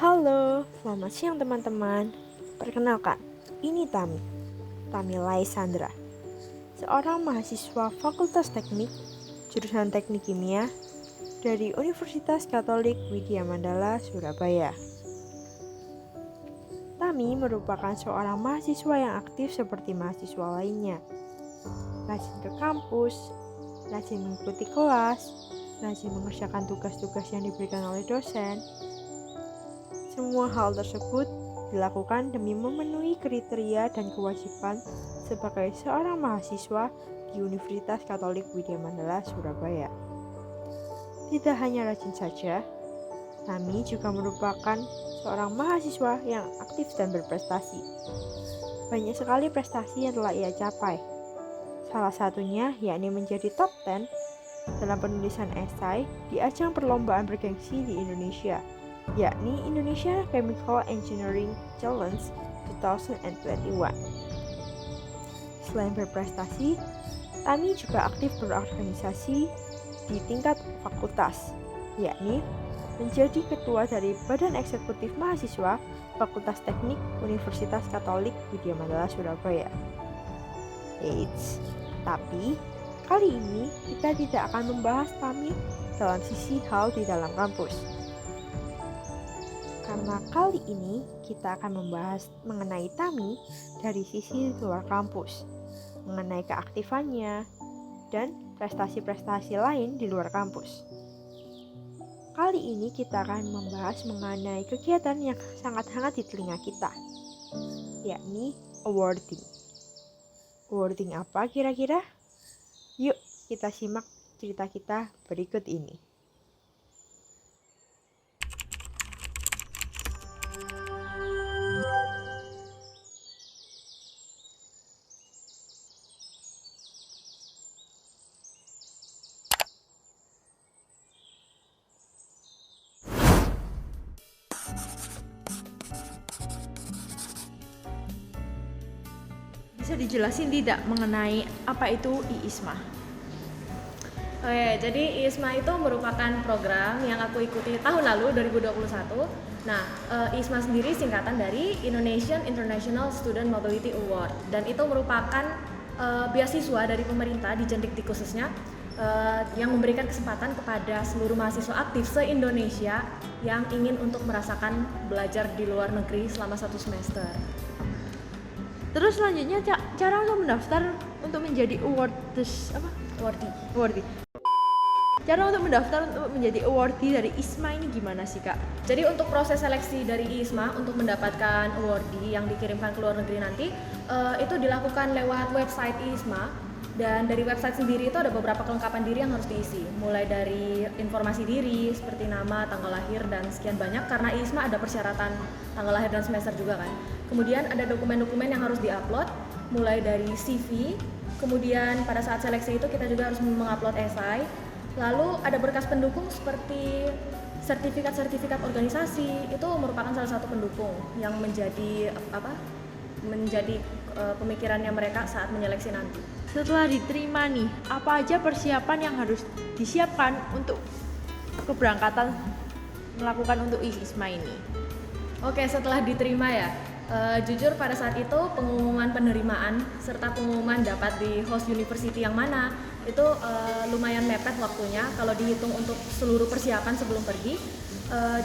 Halo, selamat siang teman-teman. Perkenalkan, ini Tami Laisandra, seorang mahasiswa Fakultas Teknik, jurusan Teknik Kimia dari Universitas Katolik Widya Mandala, Surabaya. Tami merupakan seorang mahasiswa yang aktif seperti mahasiswa lainnya. Rajin ke kampus, rajin mengikuti kelas, rajin mengerjakan tugas-tugas yang diberikan oleh dosen. Semua hal tersebut dilakukan demi memenuhi kriteria dan kewajiban sebagai seorang mahasiswa di Universitas Katolik Widya Mandala, Surabaya. Tidak hanya rajin saja, Tami juga merupakan seorang mahasiswa yang aktif dan berprestasi. Banyak sekali prestasi yang telah ia capai. Salah satunya yakni menjadi top 10 dalam penulisan esai di ajang perlombaan bergengsi di Indonesia, yakni Indonesia Chemical Engineering Challenge 2021. Selain berprestasi, Tami juga aktif berorganisasi di tingkat fakultas, yakni menjadi ketua dari Badan Eksekutif Mahasiswa Fakultas Teknik Universitas Katolik Widya Mandala, Surabaya. Tapi kali ini kita tidak akan membahas Tami dalam sisi hal di dalam kampus. Karena kali ini kita akan membahas mengenai Tami dari sisi luar kampus, mengenai keaktifannya dan prestasi-prestasi lain di luar kampus. Kali ini kita akan membahas mengenai kegiatan yang sangat hangat di telinga kita, yakni awarding. Awarding apa kira-kira? Yuk kita simak cerita kita berikut ini. Bisa dijelasin tidak mengenai apa itu IISMA? Oke, jadi IISMA itu merupakan program yang aku ikuti tahun lalu 2021. Nah, IISMA sendiri singkatan dari Indonesian International Student Mobility Award, dan itu merupakan beasiswa dari pemerintah di Jendikti khususnya yang memberikan kesempatan kepada seluruh mahasiswa aktif se-Indonesia yang ingin untuk merasakan belajar di luar negeri selama 1 semester. Terus selanjutnya cara untuk mendaftar untuk menjadi awardee. Cara untuk mendaftar untuk menjadi awardee dari IISMA ini gimana sih, Kak? Jadi untuk proses seleksi dari IISMA untuk mendapatkan awardee yang dikirimkan ke luar negeri nanti itu dilakukan lewat website IISMA, dan dari website sendiri itu ada beberapa kelengkapan diri yang harus diisi, mulai dari informasi diri seperti nama, tanggal lahir, dan sekian banyak, karena IISMA ada persyaratan tanggal lahir dan semester juga kan. Kemudian ada dokumen-dokumen yang harus diupload, mulai dari CV, kemudian pada saat seleksi itu kita juga harus mengupload esai. Lalu ada berkas pendukung seperti sertifikat-sertifikat organisasi, itu merupakan salah satu pendukung yang menjadi pemikirannya mereka saat menyeleksi nanti. Setelah diterima nih, apa aja persiapan yang harus disiapkan untuk keberangkatan melakukan untuk IISMA ini? Oke, setelah diterima ya, jujur pada saat itu pengumuman penerimaan serta pengumuman dapat di host university yang mana itu lumayan mepet waktunya kalau dihitung untuk seluruh persiapan sebelum pergi.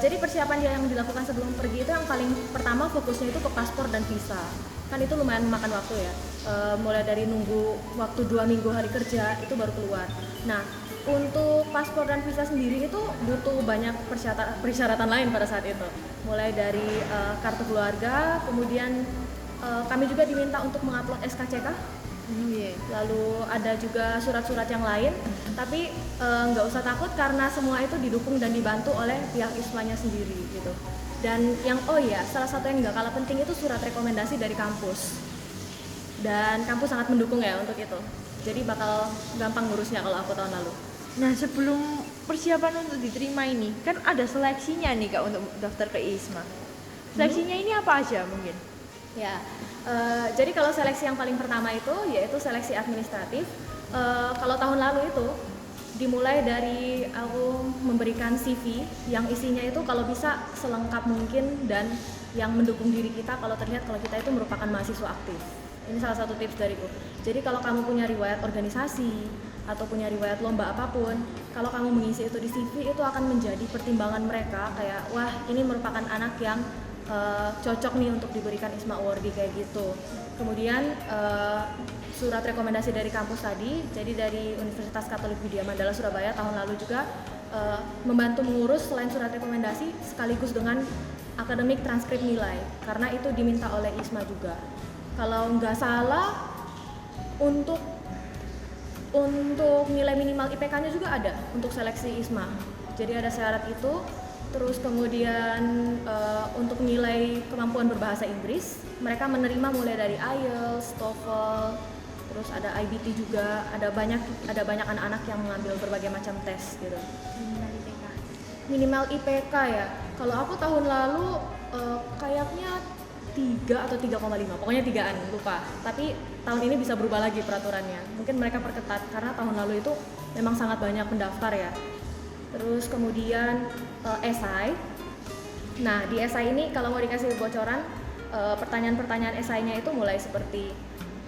Jadi persiapan yang dilakukan sebelum pergi itu yang paling pertama fokusnya itu ke paspor dan visa. Kan itu lumayan memakan waktu ya, mulai dari nunggu waktu 2 minggu hari kerja itu baru keluar. Nah, untuk paspor dan visa sendiri itu butuh banyak persyaratan lain pada saat itu, mulai dari kartu keluarga, kemudian kami juga diminta untuk mengupload SKCK. Lalu ada juga surat-surat yang lain, tapi nggak usah takut karena semua itu didukung dan dibantu oleh pihak IISMA-nya sendiri gitu. Dan yang salah satu yang nggak kalah penting itu surat rekomendasi dari kampus, dan kampus sangat mendukung ya untuk itu, jadi bakal gampang ngurusnya kalau aku tahun lalu. Nah, sebelum persiapan untuk diterima ini, kan ada seleksinya nih, Kak, untuk daftar ke IISMA. Seleksinya ini apa aja mungkin? Ya, jadi kalau seleksi yang paling pertama itu yaitu seleksi administratif. Kalau tahun lalu itu Dimulai dari aku memberikan CV yang isinya itu kalau bisa selengkap mungkin dan yang mendukung diri kita kalau terlihat kalau kita itu merupakan mahasiswa aktif. Ini salah satu tips dariku. Jadi kalau kamu punya riwayat organisasi atau punya riwayat lomba apapun, kalau kamu mengisi itu di CV itu akan menjadi pertimbangan mereka kayak wah ini merupakan anak yang cocok nih untuk diberikan ISMA Awardee kayak gitu. Kemudian surat rekomendasi dari kampus tadi, jadi dari Universitas Katolik Widya Mandala Surabaya tahun lalu juga membantu mengurus selain surat rekomendasi sekaligus dengan akademik transkrip nilai karena itu diminta oleh ISMA juga. Kalau nggak salah untuk nilai minimal IPK-nya juga ada untuk seleksi ISMA. Jadi ada syarat itu. Terus kemudian untuk nilai kemampuan berbahasa Inggris, mereka menerima mulai dari IELTS, TOEFL, terus ada IBT juga, ada banyak anak-anak yang mengambil berbagai macam tes gitu. Minimal IPK ya. Kalau aku tahun lalu kayaknya 3 atau 3,5, pokoknya 3-an, lupa. Tapi tahun ini bisa berubah lagi peraturannya. Mungkin mereka perketat karena tahun lalu itu memang sangat banyak pendaftar ya. Terus kemudian esai. Nah di esai ini kalau mau dikasih bocoran pertanyaan-pertanyaan esainya itu mulai seperti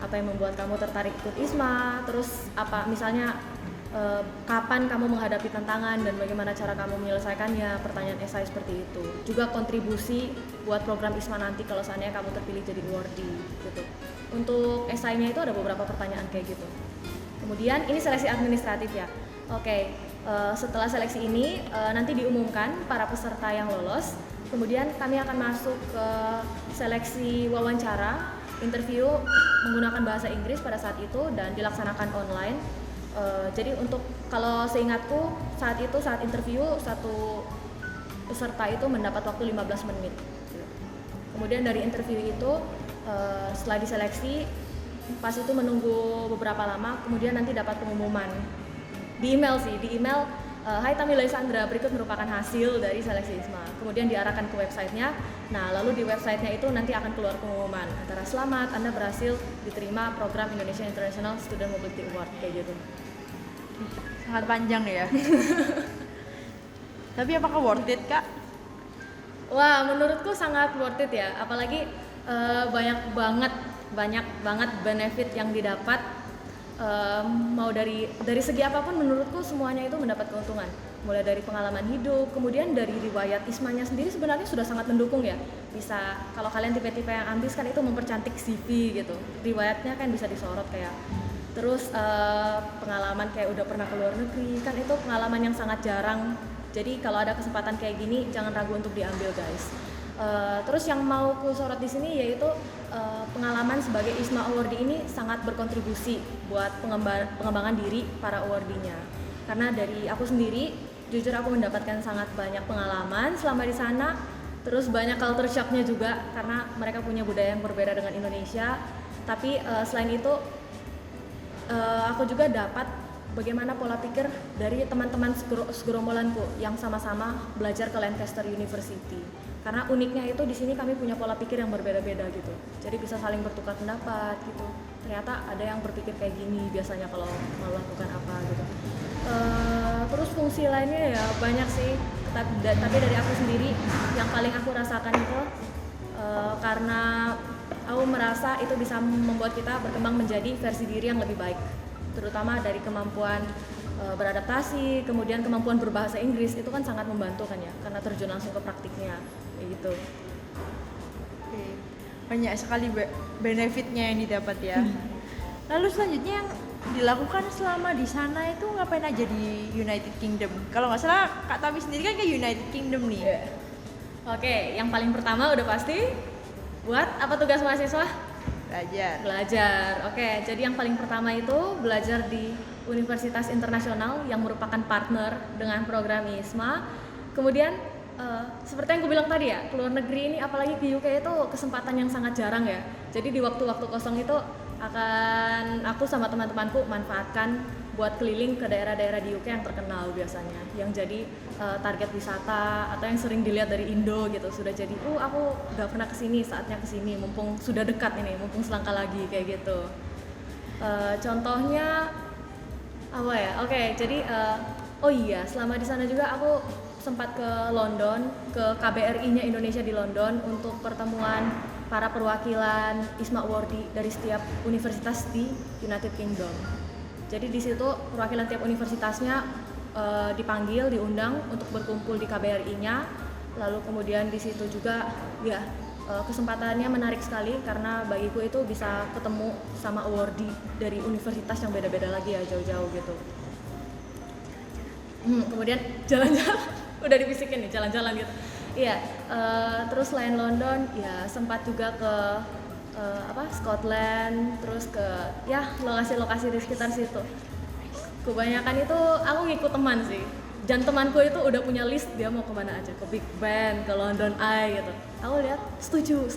apa yang membuat kamu tertarik ikut ISMA, terus apa misalnya kapan kamu menghadapi tantangan dan bagaimana cara kamu menyelesaikannya, pertanyaan esai seperti itu. Juga kontribusi buat program ISMA nanti kalau seandainya kamu terpilih jadi awardee gitu. Untuk esainya itu ada beberapa pertanyaan kayak gitu. Kemudian ini seleksi administratif ya. Oke, setelah seleksi ini nanti diumumkan para peserta yang lolos. Kemudian kami akan masuk ke seleksi wawancara, interview menggunakan bahasa Inggris pada saat itu dan dilaksanakan online. Jadi untuk kalau seingatku saat interview satu peserta itu mendapat waktu 15 menit. Kemudian dari interview itu setelah diseleksi pas itu menunggu beberapa lama, kemudian nanti dapat pengumuman di email. Hai Tamila Sandra, berikut merupakan hasil dari seleksi ISMA. Kemudian diarahkan ke websitenya. Nah, lalu di websitenya itu nanti akan keluar pengumuman antara selamat, Anda berhasil diterima program Indonesia International Student Mobility Award kayak gitu. Sangat panjang ya. Tapi apakah worth it, Kak? Wah, menurutku sangat worth it ya. Apalagi banyak banget benefit yang didapat. Mau dari segi apapun menurutku semuanya itu mendapat keuntungan, mulai dari pengalaman hidup, kemudian dari riwayat ISMA-nya sendiri sebenarnya sudah sangat mendukung ya. Bisa kalau kalian tipe-tipe yang ambis kan itu mempercantik CV gitu, riwayatnya kan bisa disorot kayak. Terus pengalaman kayak udah pernah ke luar negeri kan itu pengalaman yang sangat jarang. Jadi kalau ada kesempatan kayak gini jangan ragu untuk diambil guys. Terus yang mau ku sorot di sini yaitu pengalaman sebagai ISMA Awardee ini sangat berkontribusi buat pengembangan diri para awardee-nya. Karena dari aku sendiri, jujur aku mendapatkan sangat banyak pengalaman selama di sana. Terus banyak culture shock-nya juga karena mereka punya budaya yang berbeda dengan Indonesia. Tapi selain itu, aku juga dapat bagaimana pola pikir dari teman-teman segerombolanku yang sama-sama belajar ke Lancaster University. Karena uniknya itu di sini kami punya pola pikir yang berbeda-beda gitu. Jadi bisa saling bertukar pendapat gitu. Ternyata ada yang berpikir kayak gini biasanya kalau melakukan apa gitu. Terus fungsi lainnya ya banyak sih. Tapi dari aku sendiri yang paling aku rasakan itu karena aku merasa itu bisa membuat kita berkembang menjadi versi diri yang lebih baik. Terutama dari kemampuan beradaptasi, kemudian kemampuan berbahasa Inggris itu kan sangat membantu kan ya, karena terjun langsung ke praktiknya kayak gitu. Oke. Banyak sekali benefitnya yang didapat ya. Lalu selanjutnya yang dilakukan selama di sana itu ngapain aja di United Kingdom? Kalau nggak salah Kak Tami sendiri kan ke United Kingdom nih. Oke, yang paling pertama udah pasti buat apa tugas mahasiswa? Belajar. Oke, jadi yang paling pertama itu belajar di Universitas Internasional yang merupakan partner dengan program ISMA. Kemudian seperti yang gue bilang tadi ya, ke luar negeri ini apalagi di UK itu kesempatan yang sangat jarang ya. Jadi di waktu-waktu kosong itu akan aku sama teman-temanku manfaatkan buat keliling ke daerah-daerah di UK yang terkenal biasanya, yang jadi target wisata atau yang sering dilihat dari Indo gitu. Sudah jadi, aku gak pernah kesini, saatnya kesini, mumpung sudah dekat ini, mumpung selangkah lagi kayak gitu. Contohnya Apa ya? Oke, jadi oh iya, selama di sana juga aku sempat ke London, ke KBRI-nya Indonesia di London untuk pertemuan para perwakilan ISMA Awardi dari setiap universitas di United Kingdom. Jadi di situ perwakilan tiap universitasnya dipanggil, diundang untuk berkumpul di KBRI-nya. Lalu kemudian di situ juga ya kesempatannya menarik sekali karena bagiku itu bisa ketemu sama awardee dari universitas yang beda-beda lagi ya, jauh-jauh gitu. Kemudian jalan-jalan, udah dibisikin nih jalan-jalan gitu. Iya, terus selain London ya sempat juga ke Scotland, terus ke ya lokasi-lokasi di sekitar situ. Kebanyakan itu aku ngikut teman sih. Dan temanku itu udah punya list dia mau kemana aja, ke Big Ben, ke London Eye gitu. Aku lihat setuju.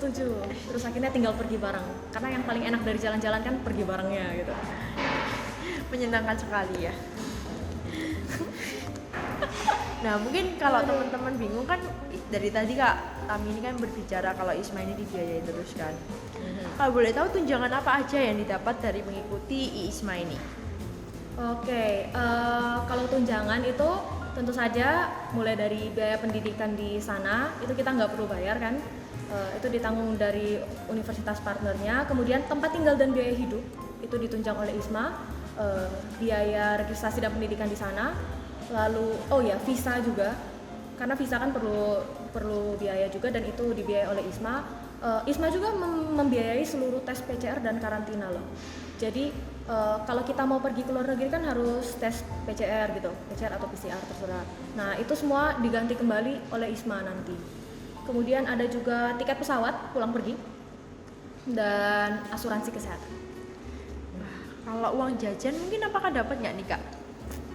Terus akhirnya tinggal pergi bareng. Karena yang paling enak dari jalan-jalan kan pergi barengnya gitu. Menyenangkan sekali ya. Nah mungkin kalau teman-teman bingung kan dari tadi Kak Tami ini kan berbicara kalau ISMA ini dibiayai terus kan. Kalau boleh tahu tunjangan apa aja yang didapat dari mengikuti ISMA ini? Oke, kalau tunjangan itu tentu saja mulai dari biaya pendidikan di sana itu kita nggak perlu bayar kan, itu ditanggung dari universitas partnernya. Kemudian tempat tinggal dan biaya hidup itu ditunjang oleh ISMA, biaya registrasi dan pendidikan di sana. Lalu visa juga, karena visa kan perlu biaya juga dan itu dibiayai oleh ISMA. ISMA juga membiayai seluruh tes PCR dan karantina loh. Jadi kalau kita mau pergi ke luar negeri kan harus tes PCR gitu, PCR atau PCR terserah. Nah itu semua diganti kembali oleh ISMA nanti. Kemudian ada juga tiket pesawat pulang pergi dan asuransi kesehatan. Kalau uang jajan mungkin apakah dapat nggak nih Kak?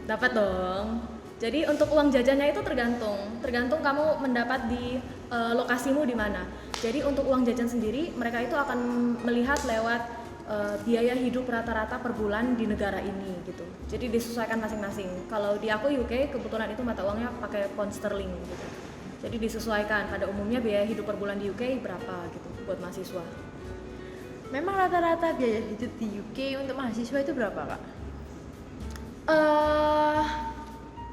Dapat dong. Jadi untuk uang jajannya itu tergantung kamu mendapat di lokasimu di mana. Jadi untuk uang jajan sendiri mereka itu akan melihat lewat biaya hidup rata-rata per bulan di negara ini gitu. Jadi disesuaikan masing-masing. Kalau di aku UK kebetulan itu mata uangnya pakai pound sterling gitu. Jadi disesuaikan. Pada umumnya biaya hidup per bulan di UK berapa gitu buat mahasiswa. Memang rata-rata biaya hidup di UK untuk mahasiswa itu berapa Kak?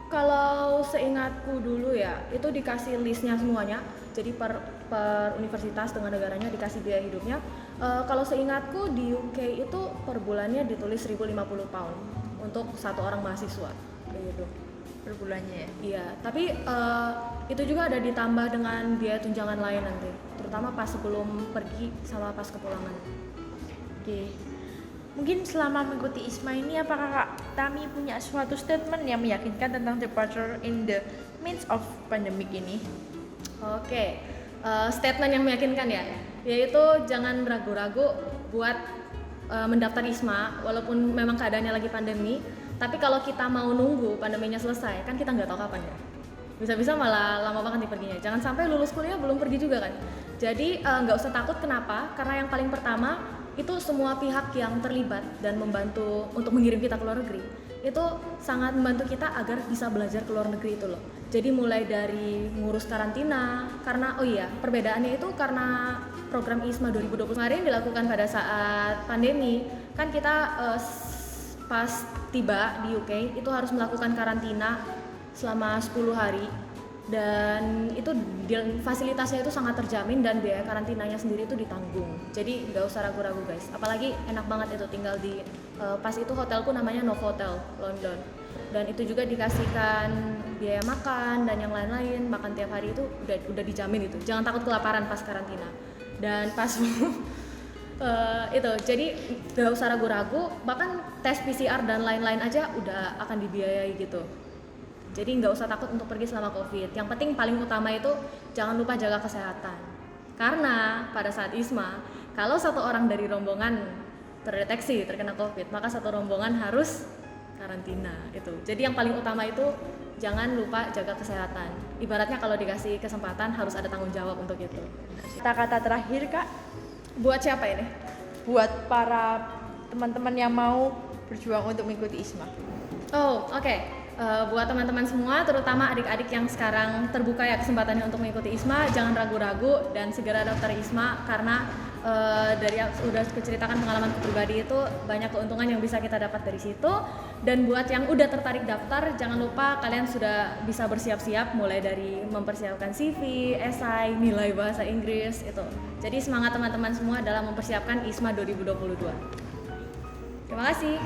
Kalau seingatku dulu ya itu dikasih listnya semuanya. Jadi per universitas dengan negaranya dikasih biaya hidupnya. Kalau seingatku di UK itu per bulannya ditulis 1.050 pound untuk satu orang mahasiswa kayak gitu. Per bulannya ya? Iya, tapi itu juga ada ditambah dengan biaya tunjangan lain nanti, terutama pas sebelum pergi sama pas kepulangan. Oke. Mungkin selama mengikuti ISMA ini apakah Kak Tami punya suatu statement yang meyakinkan tentang departure in the midst of pandemic ini? Oke, statement yang meyakinkan ya, yaitu jangan ragu-ragu buat mendaftar ISMA walaupun memang keadaannya lagi pandemi. Tapi kalau kita mau nunggu pandeminya selesai, kan kita nggak tahu kapan ya. Bisa-bisa malah lama banget nih perginya. Jangan sampai lulus kuliah belum pergi juga kan. Jadi nggak usah takut. Kenapa? Karena yang paling pertama itu semua pihak yang terlibat dan membantu untuk mengirim kita ke luar negeri itu sangat membantu kita agar bisa belajar ke luar negeri itu loh. Jadi mulai dari ngurus karantina, karena perbedaannya itu karena program ISMA 2020 kemarin dilakukan pada saat pandemi kan kita pas tiba di UK itu harus melakukan karantina selama 10 hari dan itu fasilitasnya itu sangat terjamin dan biaya karantinanya sendiri itu ditanggung. Jadi nggak usah ragu-ragu guys, apalagi enak banget itu tinggal di pas itu hotelku namanya Novotel London dan itu juga dikasihkan biaya makan dan yang lain-lain, makan tiap hari itu udah dijamin itu. Jangan takut kelaparan pas karantina dan pas itu jadi nggak usah ragu-ragu, bahkan tes PCR dan lain-lain aja udah akan dibiayai gitu. Jadi nggak usah takut untuk pergi selama COVID. Yang penting paling utama itu jangan lupa jaga kesehatan. Karena pada saat ISMA, kalau satu orang dari rombongan terdeteksi terkena COVID, maka satu rombongan harus karantina itu. Jadi yang paling utama itu jangan lupa jaga kesehatan. Ibaratnya kalau dikasih kesempatan harus ada tanggung jawab untuk itu. Kata-kata terakhir Kak, buat siapa ini? buat para teman-teman yang mau berjuang untuk mengikuti ISMA. Oke. Buat teman-teman semua, terutama adik-adik yang sekarang terbuka ya kesempatannya untuk mengikuti ISMA, jangan ragu-ragu dan segera daftar ISMA karena dari yang udah keceritakan pengalamanku pribadi itu banyak keuntungan yang bisa kita dapat dari situ. Dan buat yang udah tertarik daftar, jangan lupa kalian sudah bisa bersiap-siap mulai dari mempersiapkan CV, esai, nilai bahasa Inggris itu. Jadi semangat teman-teman semua dalam mempersiapkan ISMA 2022. Terima kasih.